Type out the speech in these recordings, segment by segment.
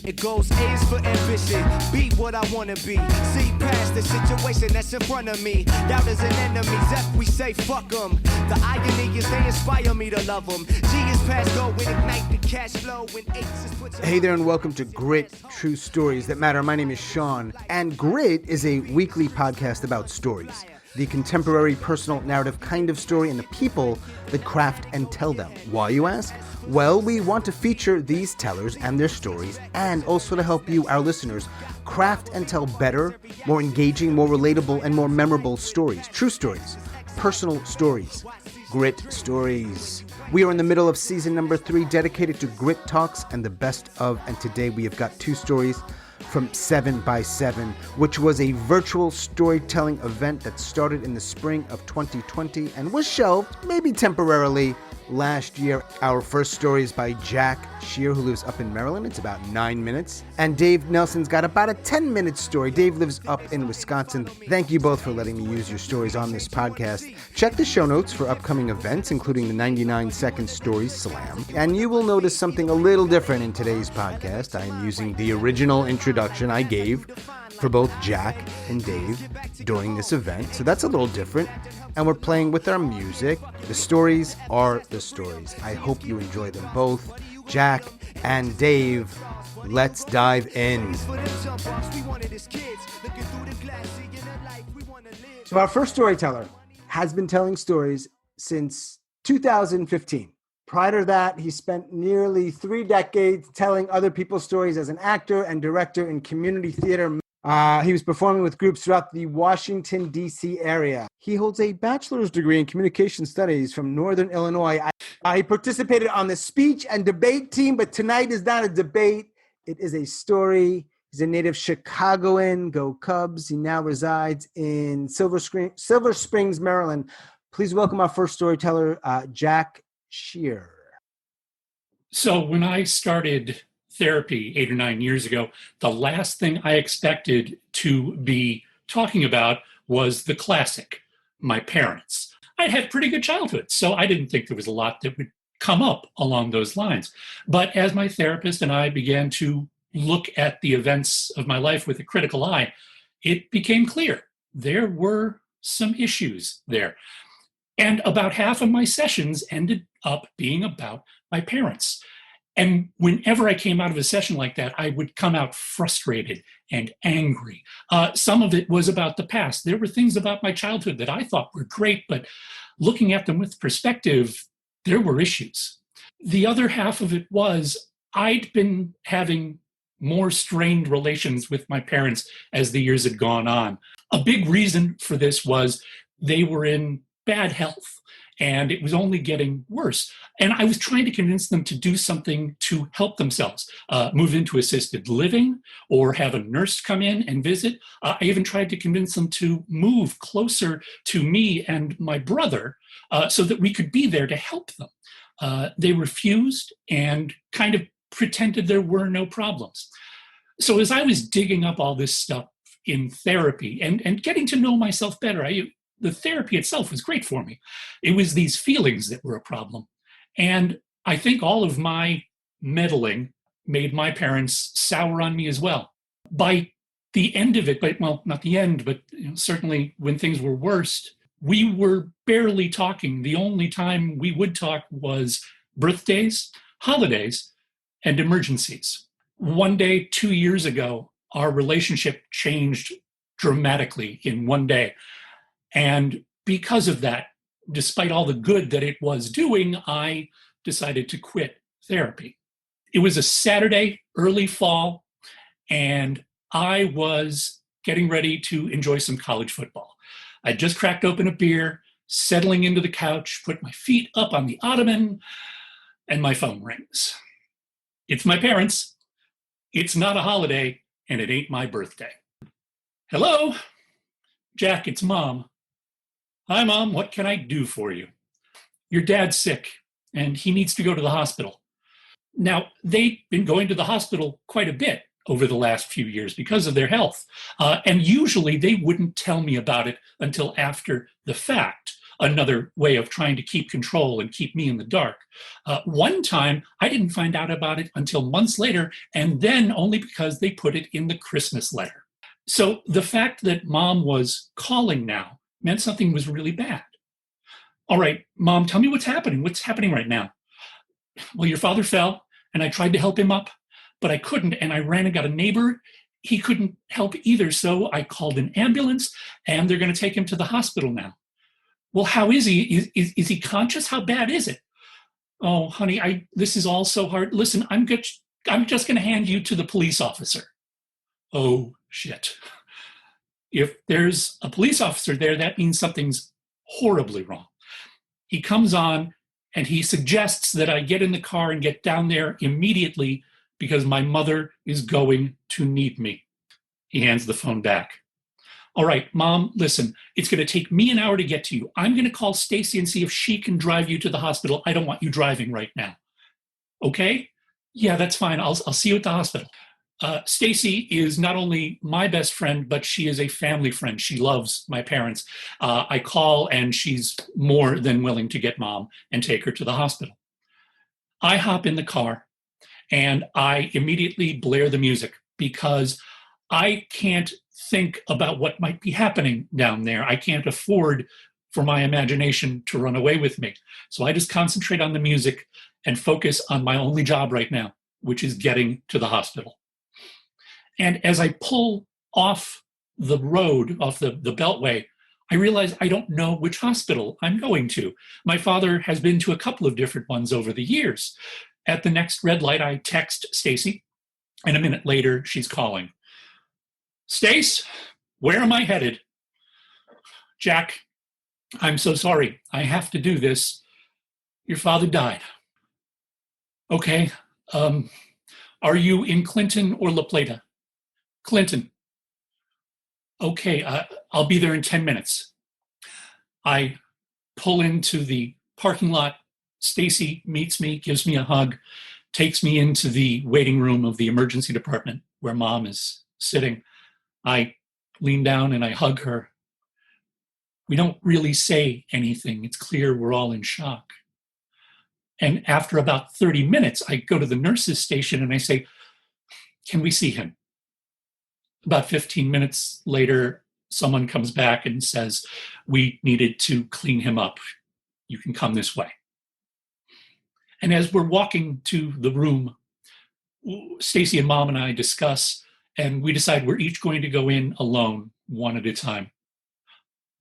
It goes A is for ambition, be what I wanna be, see past the situation that's in front of me. Doubt is an enemy, Zep, we say fuck them. The irony is they inspire me to love them. G is past go with ignite the cash flow when H is put to... Hey there and welcome to Grit, True Stories That Matter. My name is Sean, and Grit is a weekly podcast about stories. The contemporary, personal, narrative kind of story and the people that craft and tell them. Why, you ask? Well, we want to feature these tellers and their stories, and also to help you, our listeners, craft and tell better, more engaging, more relatable, and more memorable stories. True stories. Personal stories. Grit stories. We are in the middle of season number 3, dedicated to Grit Talks and the best of, and today we have got 2 stories from 7x7, which was a virtual storytelling event that started in the spring of 2020 and was shelved, maybe temporarily, last year. Our first story is by Jack Scheer, who lives up in Maryland. It's about 9 minutes. And Dave Nelson's got about a 10-minute story. Dave lives up in Wisconsin. Thank you both for letting me use your stories on this podcast. Check the show notes for upcoming events, including the 99-second Stories Slam. And you will notice something a little different in today's podcast. I am using the original introduction I gave for both Jack and Dave during this event. So that's a little different. And we're playing with our music. The stories are the stories. I hope you enjoy them both. Jack and Dave, let's dive in. So our first storyteller has been telling stories since 2015. Prior to that, he spent nearly 3 decades telling other people's stories as an actor and director in community theater. He was performing with groups throughout the Washington, D.C. area. He holds a bachelor's degree in communication studies from Northern Illinois. He participated on the speech and debate team, but tonight is not a debate. It is a story. He's a native Chicagoan. Go Cubs. He now resides in Silver Springs, Maryland. Please welcome our first storyteller, Jack Scheer. So when I started therapy 8 or 9 years ago, the last thing I expected to be talking about was the classic, my parents. I had a pretty good childhood, so I didn't think there was a lot that would come up along those lines. But as my therapist and I began to look at the events of my life with a critical eye, it became clear there were some issues there. And about half of my sessions ended up being about my parents. And whenever I came out of a session like that, I would come out frustrated and angry. Some of it was about the past. There were things about my childhood that I thought were great, but looking at them with perspective, there were issues. The other half of it was I'd been having more strained relations with my parents as the years had gone on. A big reason for this was they were in bad health, and it was only getting worse. And I was trying to convince them to do something to help themselves, move into assisted living or have a nurse come in and visit. I even tried to convince them to move closer to me and my brother so that we could be there to help them. They refused and kind of pretended there were no problems. So as I was digging up all this stuff in therapy and getting to know myself better, the therapy itself was great for me. It was these feelings that were a problem. And I think all of my meddling made my parents sour on me as well. By the end of it, not the end, but certainly when things were worst, we were barely talking. The only time we would talk was birthdays, holidays, and emergencies. One day, 2 years ago, our relationship changed dramatically in one day. And because of that, despite all the good that it was doing, I decided to quit therapy. It was a Saturday, early fall, and I was getting ready to enjoy some college football. I just cracked open a beer, settling into the couch, put my feet up on the ottoman, and my phone rings. It's my parents. It's not a holiday, and it ain't my birthday. Hello? Jack, it's Mom. Hi, Mom. What can I do for you? Your dad's sick, and he needs to go to the hospital. Now, they've been going to the hospital quite a bit over the last few years because of their health. And usually they wouldn't tell me about it until after the fact. another way of trying to keep control and keep me in the dark. One time, I didn't find out about it until months later, and then only because they put it in the Christmas letter. So the fact that Mom was calling now meant something was really bad. All right, Mom, tell me what's happening. What's happening right now? Well, your father fell, and I tried to help him up, but I couldn't, and I ran and got a neighbor. He couldn't help either, so I called an ambulance, and they're going to take him to the hospital now. Well, how is he? Is he conscious? How bad is it? Oh, honey, this is all so hard. Listen, I'm just going to hand you to the police officer. Oh, shit. If there's a police officer there, that means something's horribly wrong. He comes on, and he suggests that I get in the car and get down there immediately because my mother is going to need me. He hands the phone back. All right, Mom, listen, it's going to take me an hour to get to you. I'm going to call Stacy and see if she can drive you to the hospital. I don't want you driving right now. Okay? Yeah, that's fine. I'll see you at the hospital. Stacy is not only my best friend, but she is a family friend. She loves my parents. I call, and she's more than willing to get Mom and take her to the hospital. I hop in the car, and I immediately blare the music because I can't think about what might be happening down there. I can't afford for my imagination to run away with me. So I just concentrate on the music and focus on my only job right now, which is getting to the hospital. And as I pull off the road, off the beltway, I realize I don't know which hospital I'm going to. My father has been to a couple of different ones over the years. At the next red light, I text Stacy, and a minute later, she's calling. Stace, where am I headed? Jack, I'm so sorry. I have to do this. Your father died. Okay. Are you in Clinton or La Plata? Clinton. Okay, I'll be there in 10 minutes. I pull into the parking lot. Stacy meets me, gives me a hug, takes me into the waiting room of the emergency department where Mom is sitting. I lean down and I hug her. We don't really say anything. It's clear we're all in shock. And after about 30 minutes, I go to the nurse's station and I say, can we see him? About 15 minutes later, someone comes back and says, we needed to clean him up. You can come this way. And as we're walking to the room, Stacy and Mom and I discuss, and we decide we're each going to go in alone, one at a time.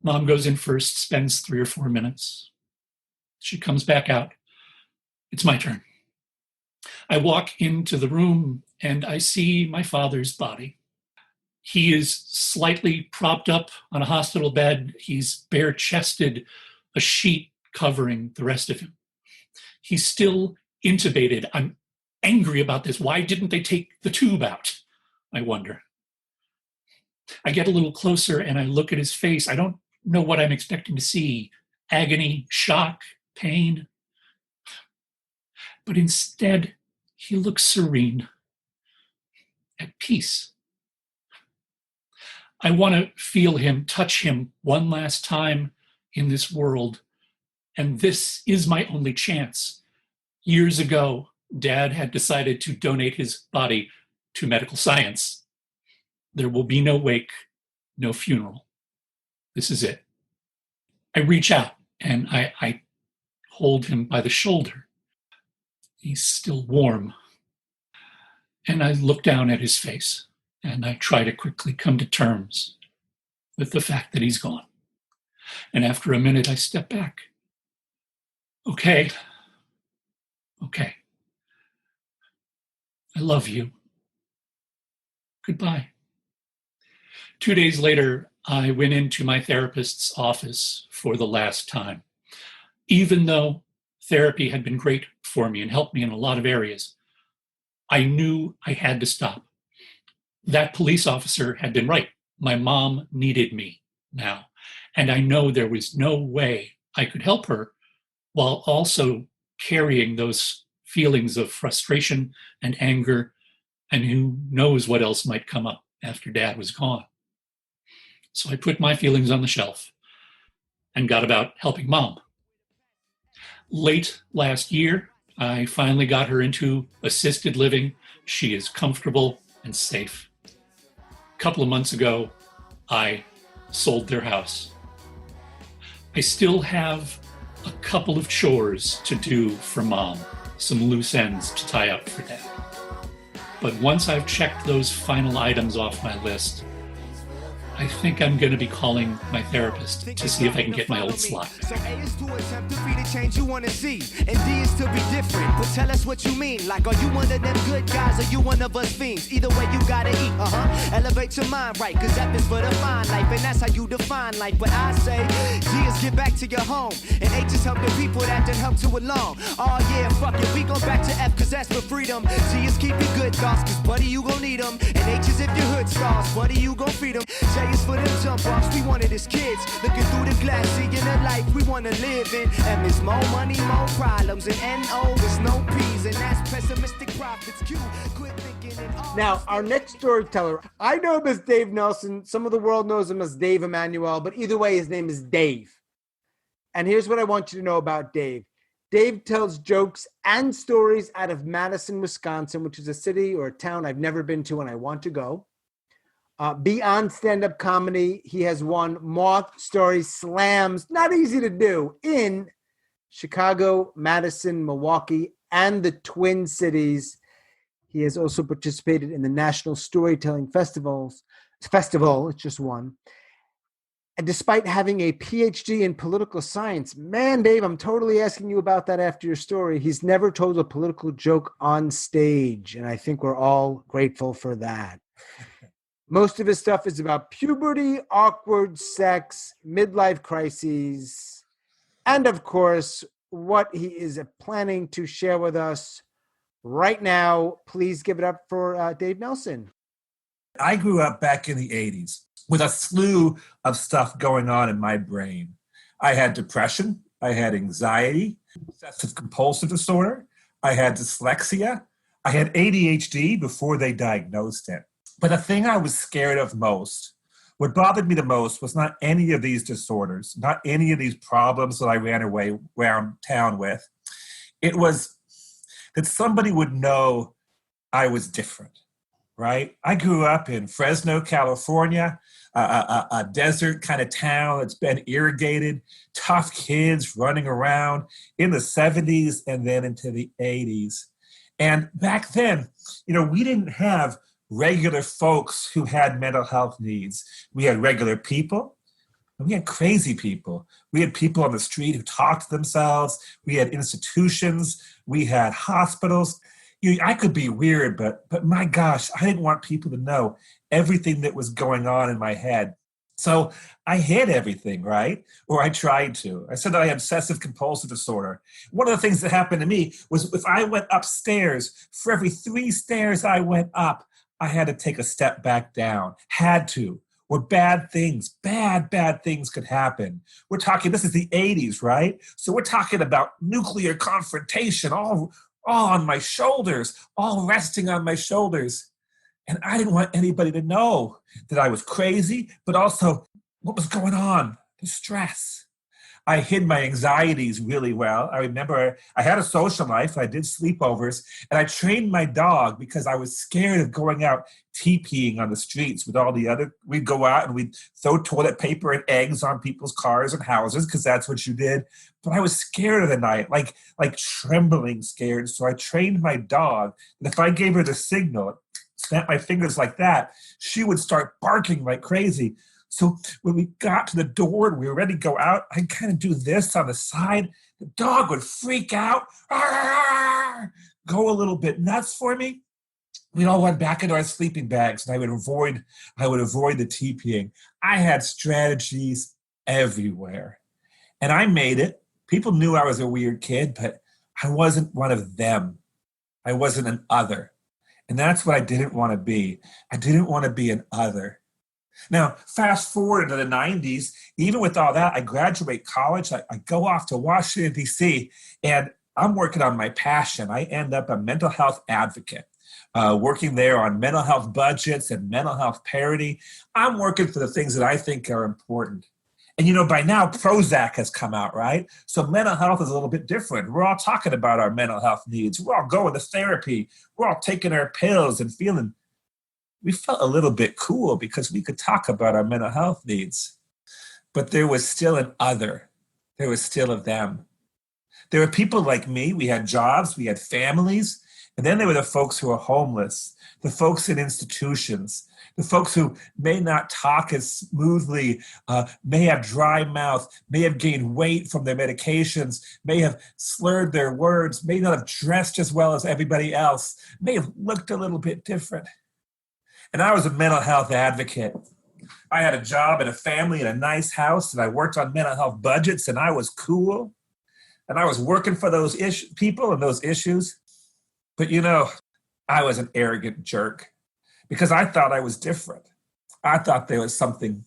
Mom goes in first, spends 3 or 4 minutes. She comes back out. It's my turn. I walk into the room and I see my father's body. He is slightly propped up on a hospital bed. He's bare-chested, a sheet covering the rest of him. He's still intubated. I'm angry about this. Why didn't they take the tube out? I wonder. I get a little closer and I look at his face. I don't know what I'm expecting to see. Agony, shock, pain. But instead, he looks serene, at peace. I want to feel him, touch him one last time in this world. And this is my only chance. Years ago, Dad had decided to donate his body to medical science. There will be no wake, no funeral. This is it. I reach out and I hold him by the shoulder. He's still warm. And I look down at his face. And I try to quickly come to terms with the fact that he's gone. And after a minute, I step back. Okay. I love you. Goodbye. 2 days later, I went into my therapist's office for the last time. Even though therapy had been great for me and helped me in a lot of areas, I knew I had to stop. That police officer had been right. My mom needed me now. And I know there was no way I could help her while also carrying those feelings of frustration and anger, and who knows what else might come up after Dad was gone. So I put my feelings on the shelf. and got about helping mom. Late last year, I finally got her into assisted living. She is comfortable and safe. A couple of months ago, I sold their house. I still have a couple of chores to do for mom, some loose ends to tie up for dad. But once I've checked those final items off my list, I think I'm going to be calling my therapist to see if I can get my old slot. So A is to attempt to be the change you want to see, and D is to be different. But tell us what you mean. Like, are you one of them good guys, or you one of us fiends? Either way, you gotta eat. Elevate your mind, right? Cause F is for the fine life, and that's how you define life. But I say, G is get back to your home, and H is help the people that didn't help to along. Oh yeah, fuck it, we go back to F, cause that's for freedom. G is keep your good thoughts, cause buddy, you gon' need them. And H is if your hood stars, buddy, you gon' feed them. J is for them jump offs, we wanted as kids. Looking through the glass, seeing the life we wanna live in. M is more money, more problems, and N-O is no P's, and that's pessimistic profits. Q, quit thinking in all. Now, our next storyteller, I know him as Dave Nelson. Some of the world knows him as Dave Emmanuel, but either way, his name is Dave. And here's what I want you to know about Dave. Dave tells jokes and stories out of Madison, Wisconsin, which is a city or a town I've never been to and I want to go. Beyond stand-up comedy, he has won Moth Story Slams, not easy to do, in Chicago, Madison, Milwaukee, and the Twin Cities. He has also participated in the National Storytelling Festival, it's just one. And despite having a PhD in political science, man, Dave, I'm totally asking you about that after your story. He's never told a political joke on stage, and I think we're all grateful for that. Most of his stuff is about puberty, awkward sex, midlife crises, and of course, what he is planning to share with us right now. Please give it up for Dave Nelson. I grew up back in the 80s with a slew of stuff going on in my brain. I had depression, I had anxiety, obsessive compulsive disorder, I had dyslexia, I had ADHD before they diagnosed it. But the thing I was scared of most, what bothered me the most, was not any of these disorders, not any of these problems that I ran away around town with. It was that somebody would know I was different, right? I grew up in Fresno, California, a desert kind of town that's been irrigated, tough kids running around in the 70s and then into the 80s. And back then, we didn't have regular folks who had mental health needs. We had regular people, and we had crazy people. We had people on the street who talked to themselves. We had institutions. We had hospitals. I could be weird, but my gosh, I didn't want people to know everything that was going on in my head. So I hid everything, right? Or I tried to. I said that I had obsessive compulsive disorder. One of the things that happened to me was if I went upstairs, for every 3 stairs I went up, I had to take a step back down, had to, or bad things could happen. We're talking, this is the 80s, right? So we're talking about nuclear confrontation, all on my shoulders, all resting on my shoulders. And I didn't want anybody to know that I was crazy, but also what was going on, the stress. I hid my anxieties really well. I remember I had a social life. I did sleepovers, and I trained my dog because I was scared of going out TPing on the streets with all the other. We'd go out and we'd throw toilet paper and eggs on people's cars and houses because that's what you did. But I was scared of the night, like trembling scared. So I trained my dog that if I gave her the signal, snap my fingers like that, she would start barking like crazy. So when we got to the door and we were ready to go out, I'd kind of do this on the side. The dog would freak out, go a little bit nuts for me. We'd all run back into our sleeping bags, and I would avoid the TPing. I had strategies everywhere, and I made it. People knew I was a weird kid, but I wasn't one of them. I wasn't an other, and that's what I didn't want to be. I didn't want to be an other. Now, fast forward into the 90s, even with all that, I graduate college, I go off to Washington, D.C., and I'm working on my passion. I end up a mental health advocate, working there on mental health budgets and mental health parity. I'm working for the things that I think are important. And, by now, Prozac has come out, right? So mental health is a little bit different. We're all talking about our mental health needs. We're all going to therapy. We're all taking our pills and we felt a little bit cool because we could talk about our mental health needs. But there was still an other. There was still a them. There were people like me. We had jobs. We had families. And then there were the folks who are homeless, the folks in institutions, the folks who may not talk as smoothly, may have dry mouth, may have gained weight from their medications, may have slurred their words, may not have dressed as well as everybody else, may have looked a little bit different. And I was a mental health advocate. I had a job and a family and a nice house, and I worked on mental health budgets, and I was cool. And I was working for those people and those issues. But, I was an arrogant jerk because I thought I was different. I thought there was something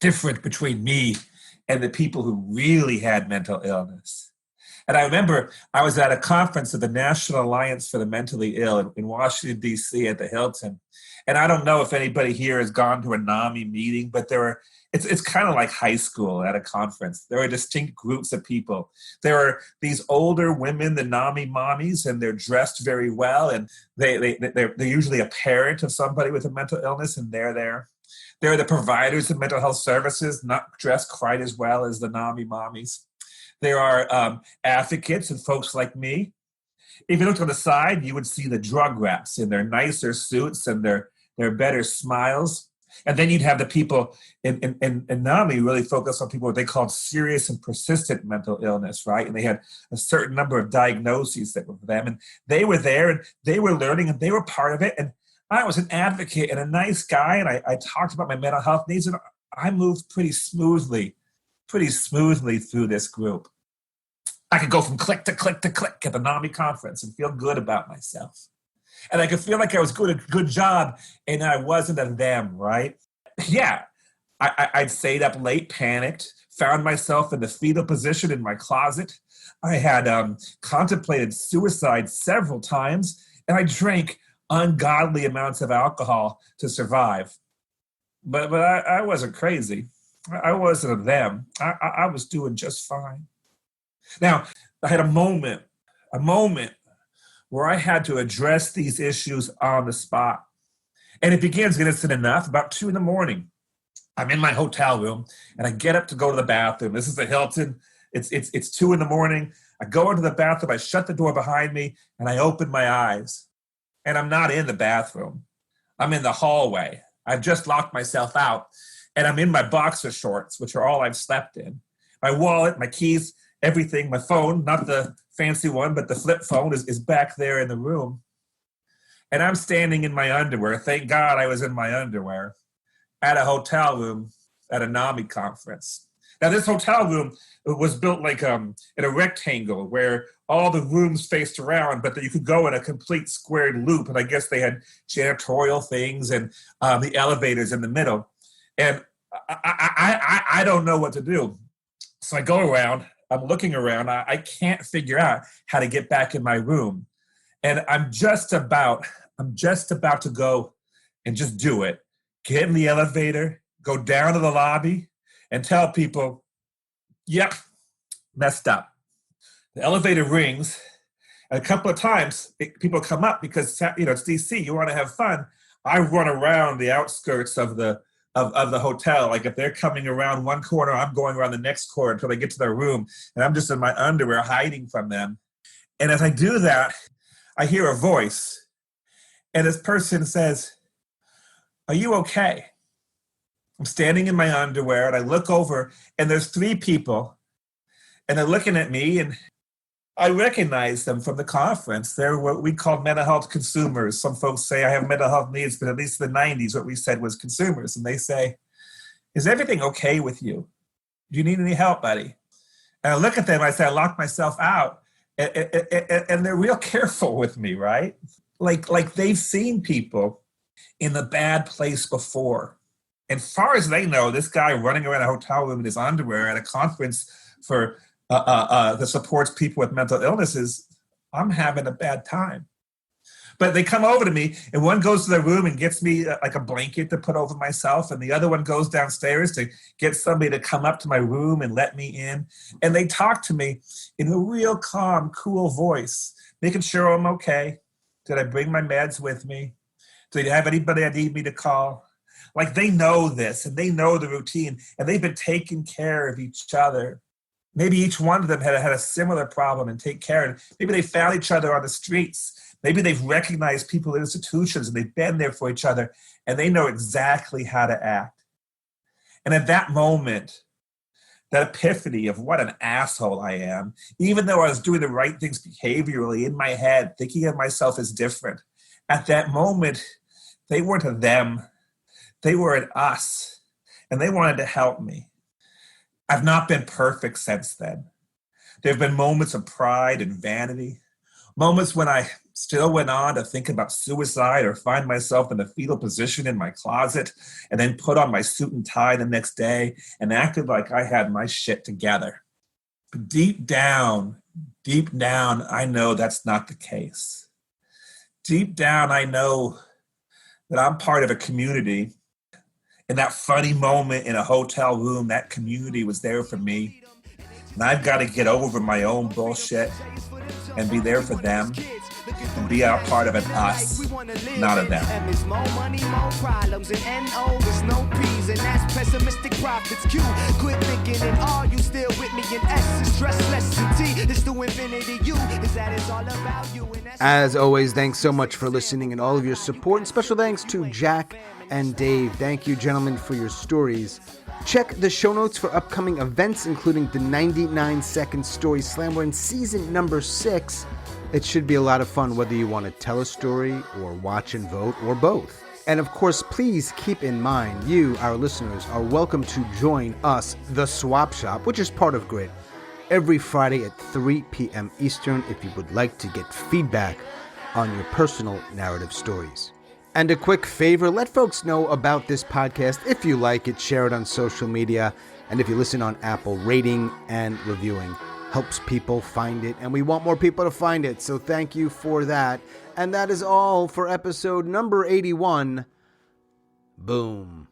different between me and the people who really had mental illness. And I remember I was at a conference of the National Alliance for the Mentally Ill in Washington, D.C. at the Hilton. And I don't know if anybody here has gone to a NAMI meeting, but it's kind of like high school at a conference. There are distinct groups of people. There are these older women, the NAMI mommies, and they're dressed very well, and they're usually a parent of somebody with a mental illness, and they're there. There are the providers of mental health services, not dressed quite as well as the NAMI mommies. There are advocates and folks like me. If you looked on the side, you would see the drug reps in their nicer suits and their better smiles. And then you'd have the people in NAMI really focus on people what they called serious and persistent mental illness, right? And they had a certain number of diagnoses that were for them. And they were there and they were learning and they were part of it. And I was an advocate and a nice guy. And I talked about my mental health needs. And I moved pretty smoothly through this group. I could go from click to click to click at the NAMI conference and feel good about myself. And I could feel like I was doing a good job and I wasn't a them, right? Yeah, I'd stayed up late, panicked, found myself in the fetal position in my closet. I had contemplated suicide several times, and I drank ungodly amounts of alcohol to survive. But I wasn't crazy. I wasn't a them. I was doing just fine. Now, I had a moment where I had to address these issues on the spot. And it begins innocent enough, about 2 a.m. I'm in my hotel room and I get up to go to the bathroom. This is the Hilton. It's 2 a.m. I go into the bathroom, I shut the door behind me, and I open my eyes. And I'm not in the bathroom. I'm in the hallway. I've just locked myself out. And I'm in my boxer shorts, which are all I've slept in. My wallet, my keys, everything, my phone, not the fancy one, but the flip phone is back there in the room. And I'm standing in my underwear. Thank God I was in my underwear at a hotel room at a NAMI conference. Now, this hotel room was built like in a rectangle where all the rooms faced around, but that you could go in a complete squared loop. And I guess they had janitorial things and the elevators in the middle. And I don't know what to do. So I go around. I'm looking around. I can't figure out how to get back in my room. And I'm just about to go and just do it. Get in the elevator, go down to the lobby, and tell people, yep, messed up. The elevator rings, and a couple of times people come up because it's DC. You want to have fun. I run around the outskirts of the hotel. Like if they're coming around one corner, I'm going around the next corner until they get to their room, and I'm just in my underwear hiding from them. And as I do that, I hear a voice, and this person says, "Are you okay?" I'm standing in my underwear, and I look over, and there's 3 people, and they're looking at me, and I recognize them from the conference. They're what we call mental health consumers. Some folks say I have mental health needs, but at least in the 90s, what we said was consumers. And they say, "Is everything okay with you? Do you need any help, buddy?" And I look at them, I say, I lock myself out. And they're real careful with me, right? Like they've seen people in the bad place before. And far as they know, this guy running around a hotel room in his underwear at a conference for that supports people with mental illnesses, I'm having a bad time. But they come over to me, and one goes to their room and gets me like a blanket to put over myself, and the other one goes downstairs to get somebody to come up to my room and let me in. And they talk to me in a real calm, cool voice, making sure I'm okay. Did I bring my meds with me? Do you have anybody I need me to call? Like, they know this, and they know the routine, and they've been taking care of each other. Maybe each one of them had a similar problem and take care of it. Maybe they found each other on the streets. Maybe they've recognized people in institutions and they've been there for each other, and they know exactly how to act. And at that moment, that epiphany of what an asshole I am, even though I was doing the right things behaviorally in my head, thinking of myself as different, at that moment, they weren't a them. They were an us, and they wanted to help me. I've not been perfect since then. There have been moments of pride and vanity, moments when I still went on to think about suicide or find myself in a fetal position in my closet and then put on my suit and tie the next day and acted like I had my shit together. But deep down, I know that's not the case. Deep down, I know that I'm part of a community. In that funny moment in a hotel room, that community was there for me. And I've got to get over my own bullshit and be there for them and be a part of an us, not a them. M is more money, more problems, and N-O is no P's, and that's pessimistic profits. Q, quit thinking, and are you still with me? And S is stress less, and T is to infinity. U is that it's all about you. As always, thanks so much for listening and all of your support, and special thanks to Jack and Dave. Thank you, gentlemen, for your stories. Check the show notes for upcoming events, including the 99-second story slam. We're in season number 6. It should be a lot of fun, whether you want to tell a story or watch and vote or both. And of course, please keep in mind, you, our listeners, are welcome to join us, The Swap Shop, which is part of Grit, every Friday at 3 p.m. Eastern if you would like to get feedback on your personal narrative stories. And a quick favor, let folks know about this podcast. If you like it, share it on social media. And if you listen on Apple, rating and reviewing helps people find it. And we want more people to find it. So thank you for that. And that is all for episode number 81. Boom.